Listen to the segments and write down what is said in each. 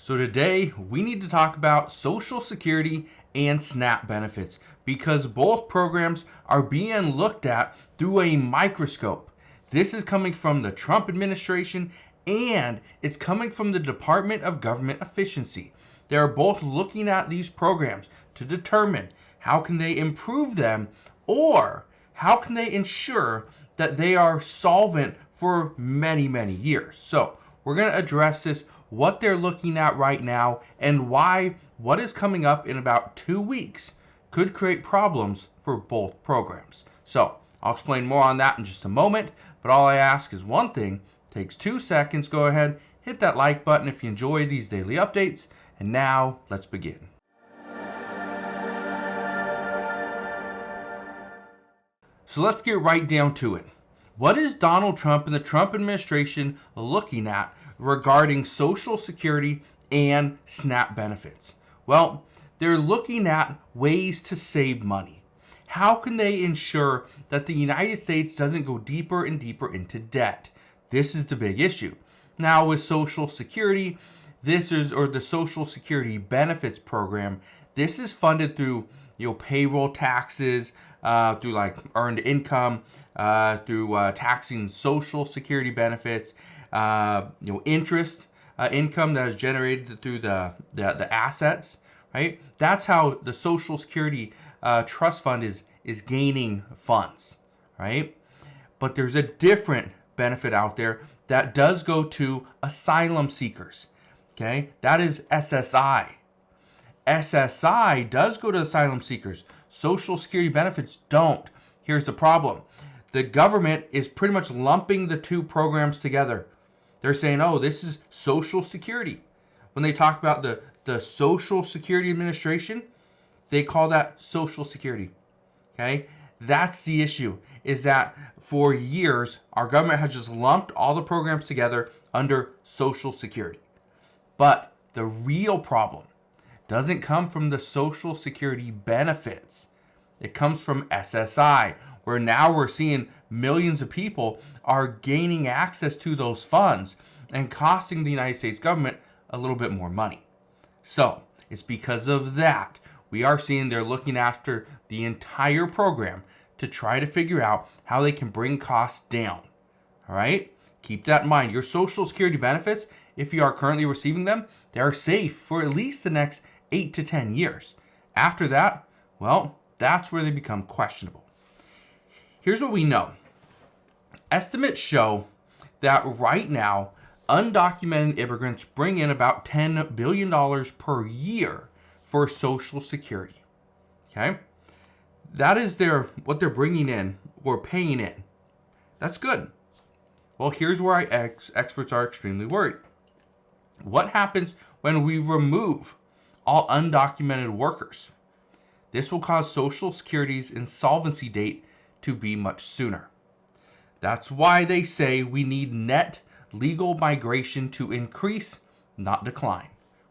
So today we need to talk about Social Security and SNAP benefits because both programs are being looked at through a microscope. This is coming from the Trump administration and it's coming from the Department of Government Efficiency. They are both looking at these programs to determine how can they improve them or how can they ensure that they are solvent for many, many years. So we're going to address this, what they're looking at right now, and why what is coming up in about 2 weeks could create problems for both programs. So I'll explain more on that in just a moment, but all I ask is one thing. Takes 2 seconds. Go ahead, hit that like button if you enjoy these daily updates. And now let's begin. So let's get right down to it. What is Donald Trump and the Trump administration looking at regarding Social Security and SNAP benefits? Well, they're looking at ways to save money. How can they ensure that the United States doesn't go deeper and deeper into debt? This is the big issue. Now with Social Security, the Social Security benefits program, this is funded through payroll taxes, through like earned income, through taxing Social Security benefits, interest income that is generated through the assets, right? That's how the Social Security trust fund is gaining funds, right? But there's a different benefit out there that does go to asylum seekers, okay? That is SSI. SSI does go to asylum seekers. Social Security benefits don't. Here's the problem. The government is pretty much lumping the two programs together. They're saying, oh, this is Social Security. When they talk about the Social Security Administration, they call that Social Security, okay? That's the issue, is that for years, our government has just lumped all the programs together under Social Security. But the real problem doesn't come from the Social Security benefits. It comes from SSI, where now we're seeing millions of people are gaining access to those funds and costing the United States government a little bit more money. So it's because of that we are seeing they're looking after the entire program to try to figure out how they can bring costs down. All right? Keep that in mind. Your Social Security benefits, if you are currently receiving them, they are safe for at least the next 8 to 10 years. After that, well, that's where they become questionable. Here's what we know. Estimates show that right now, undocumented immigrants bring in about $10 billion per year for Social Security. Okay? That is what they're bringing in or paying in. That's good. Well, here's where experts are extremely worried. What happens when we remove all undocumented workers? This will cause Social Security's insolvency date to be much sooner. That's why they say we need net legal migration to increase, not decline.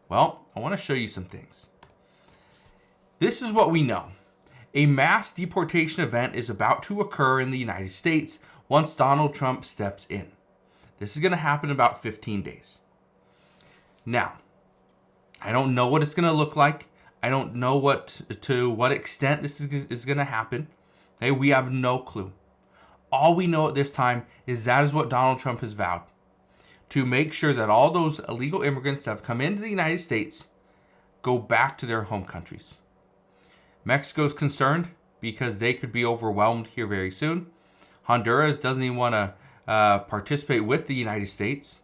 Well, I want to show you some things. This is what we know. A mass deportation event is about to occur in the United States once Donald Trump steps in. This is going to happen in about 15 days. Now, I don't know what it's going to look like. I don't know to what extent this is going to happen. Okay, we have no clue. All we know at this time is that is what Donald Trump has vowed. To make sure that all those illegal immigrants that have come into the United States go back to their home countries. Mexico's concerned because they could be overwhelmed here very soon. Honduras doesn't even want to participate with the United States.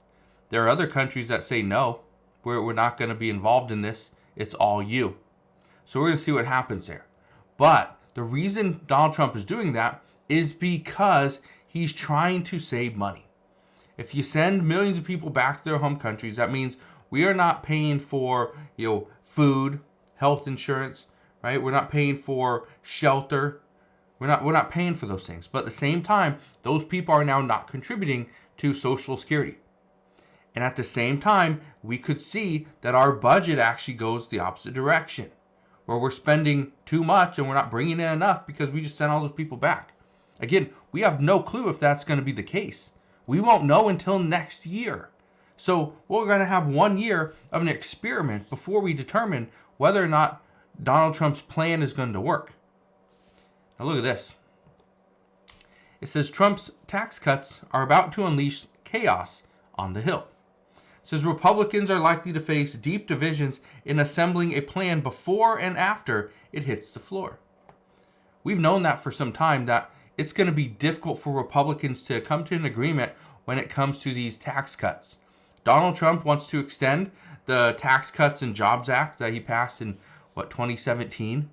There are other countries that say no, we're not going to be involved in this. It's all you. So we're going to see what happens there. But the reason Donald Trump is doing that is because he's trying to save money. If you send millions of people back to their home countries, that means we are not paying for food, health insurance, right? We're not paying for shelter. We're not paying for those things. But at the same time, those people are now not contributing to Social Security. And at the same time, we could see that our budget actually goes the opposite direction, where we're spending too much and we're not bringing in enough because we just sent all those people back. Again, we have no clue if that's going to be the case. We won't know until next year. So we're going to have 1 year of an experiment before we determine whether or not Donald Trump's plan is going to work. Now look at this. It says Trump's tax cuts are about to unleash chaos on the Hill. It says Republicans are likely to face deep divisions in assembling a plan before and after it hits the floor. We've known that for some time, that it's going to be difficult for Republicans to come to an agreement when it comes to these tax cuts. Donald Trump wants to extend the Tax Cuts and Jobs Act that he passed in, 2017.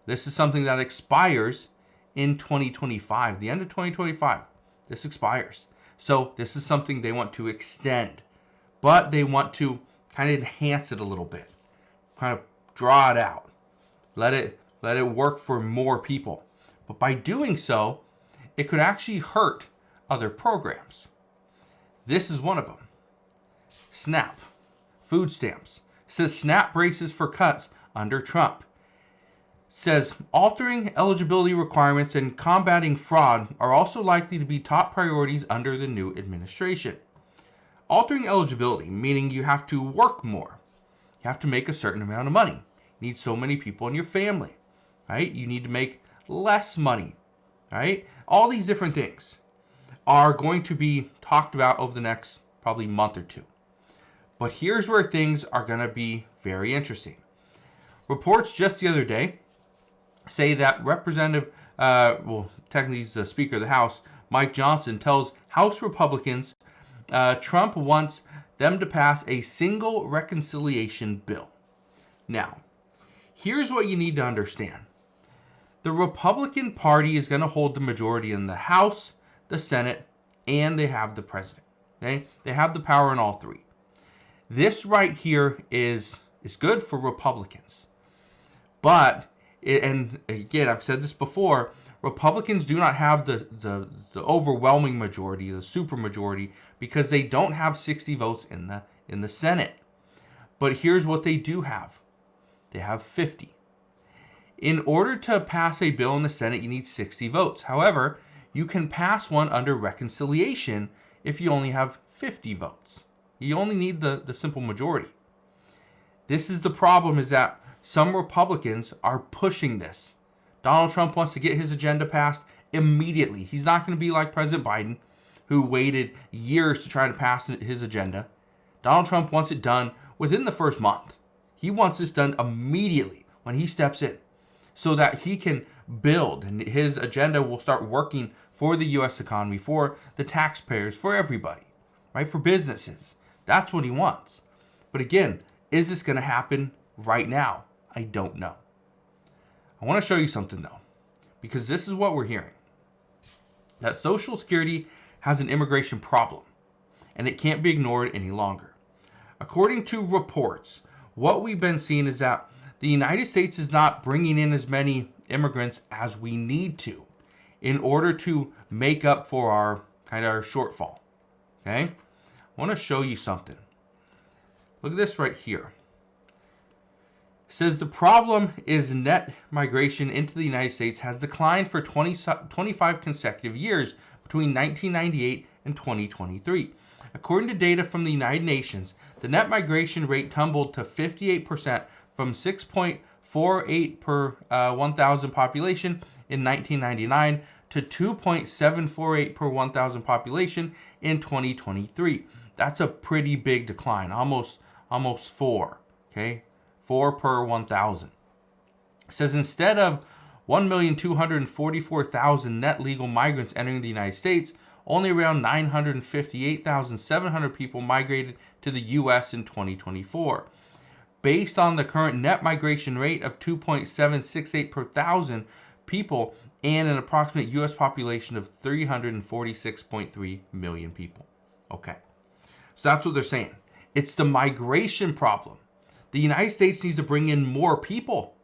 This is something that expires in 2025, the end of 2025. This expires. So this is something they want to extend, but they want to kind of enhance it a little bit, kind of draw it out, let it work for more people. But by doing so, it could actually hurt other programs. This is one of them. SNAP, food stamps. It says SNAP braces for cuts under Trump. Says altering eligibility requirements and combating fraud are also likely to be top priorities under the new administration. Altering eligibility, meaning you have to work more. You have to make a certain amount of money. You need so many people in your family, right? You need to make less money, right? All these different things are going to be talked about over the next probably month or two. But here's where things are going to be very interesting. Reports just the other day say that technically he's the Speaker of the House, Mike Johnson, tells House Republicans Trump wants them to pass a single reconciliation bill. Now, here's what you need to understand. The Republican Party is going to hold the majority in the House, the Senate, and they have the president. Okay? They have the power in all three. This right here is good for Republicans. But, and again, I've said this before, Republicans do not have the overwhelming majority, the super majority, because they don't have 60 votes in the Senate. But here's what they do have. They have 50. In order to pass a bill in the Senate, you need 60 votes. However, you can pass one under reconciliation if you only have 50 votes. You only need the simple majority. This is the problem, is that some Republicans are pushing this. Donald Trump wants to get his agenda passed immediately. He's not going to be like President Biden, who waited years to try to pass his agenda. Donald Trump wants it done within the first month. He wants this done immediately when he steps in, so that he can build and his agenda will start working for the U.S. economy, for the taxpayers, for everybody, right? For businesses. That's what he wants. But again, is this going to happen right now? I don't know. I want to show you something though, because this is what we're hearing. That Social Security has an immigration problem, and it can't be ignored any longer. According to reports, what we've been seeing is that the United States is not bringing in as many immigrants as we need to in order to make up for our shortfall. Okay? I want to show you something. Look at this right here. It says the problem is net migration into the United States has declined for 25 consecutive years between 1998 and 2023. According to data from the United Nations, the net migration rate tumbled to 58% from 6.48 per 1,000 population in 1999 to 2.748 per 1,000 population in 2023. That's a pretty big decline, almost 4, okay? 4 per 1,000. It says instead of 1,244,000 net legal migrants entering the United States, only around 958,700 people migrated to the U.S. in 2024. Based on the current net migration rate of 2.768 per 1,000 people and an approximate U.S. population of 346.3 million people. Okay, so that's what they're saying. It's the migration problem. The United States needs to bring in more people.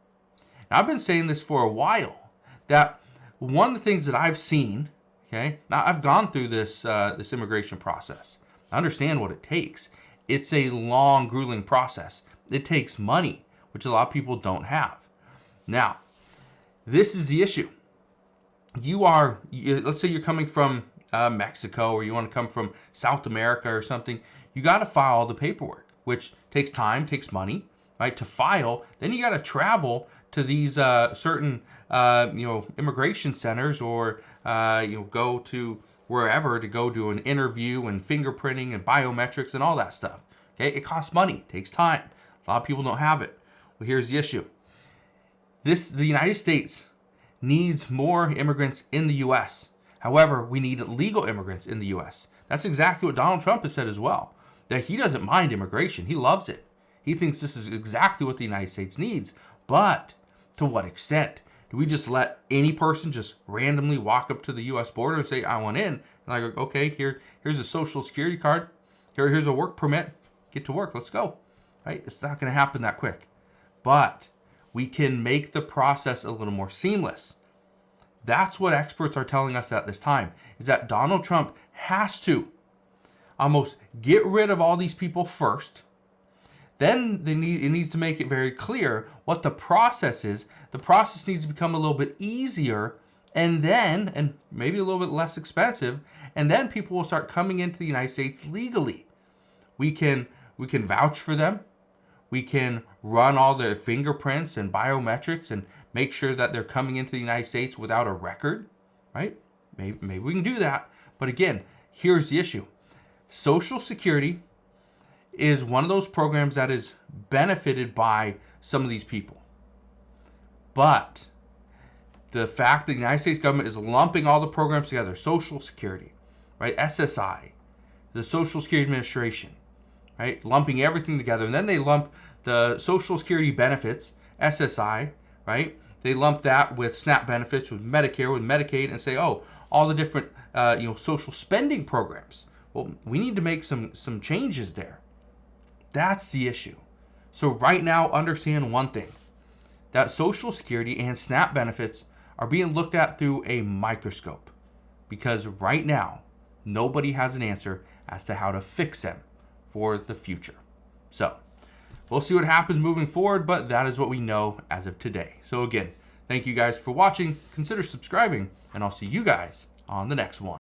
Now, I've been saying this for a while, that one of the things that I've seen, okay, now I've gone through this immigration process. I understand what it takes. It's a long, grueling process. It takes money, which a lot of people don't have. Now, this is the issue. Let's say you're coming from Mexico, or you want to come from South America or something. you got to file the paperwork, which takes time, takes money, right? To file, then you got to travel to these certain immigration centers, or go to wherever to go do an interview and fingerprinting and biometrics and all that stuff. Okay, it costs money, takes time. A lot of people don't have it. Well, here's the issue. The United States needs more immigrants in the U.S. However, we need legal immigrants in the U.S. That's exactly what Donald Trump has said as well, that he doesn't mind immigration. He loves it. He thinks this is exactly what the United States needs. But to what extent? Do we just let any person just randomly walk up to the U.S. border and say, I want in? And I go, okay, here's a social security card. Here's a work permit. Get to work. Let's go. Right? It's not going to happen that quick. But we can make the process a little more seamless. That's what experts are telling us at this time, is that Donald Trump has to almost get rid of all these people first. Then it needs to make it very clear what the process is. The process needs to become a little bit easier, and maybe a little bit less expensive, and then people will start coming into the United States legally. We can vouch for them. We can run all their fingerprints and biometrics and make sure that they're coming into the United States without a record, right? Maybe we can do that. But again, here's the issue. Social Security is one of those programs that is benefited by some of these people. But the fact that the United States government is lumping all the programs together, Social Security, right? SSI, the Social Security Administration, right? Lumping everything together. And then they lump the Social Security benefits, SSI, right? They lump that with SNAP benefits, with Medicare, with Medicaid, and say, oh, all the different social spending programs. Well, we need to make some changes there. That's the issue. So right now, understand one thing, that Social Security and SNAP benefits are being looked at through a microscope, because right now, nobody has an answer as to how to fix them for the future. So we'll see what happens moving forward, but that is what we know as of today. So again, thank you guys for watching. Consider subscribing, and I'll see you guys on the next one.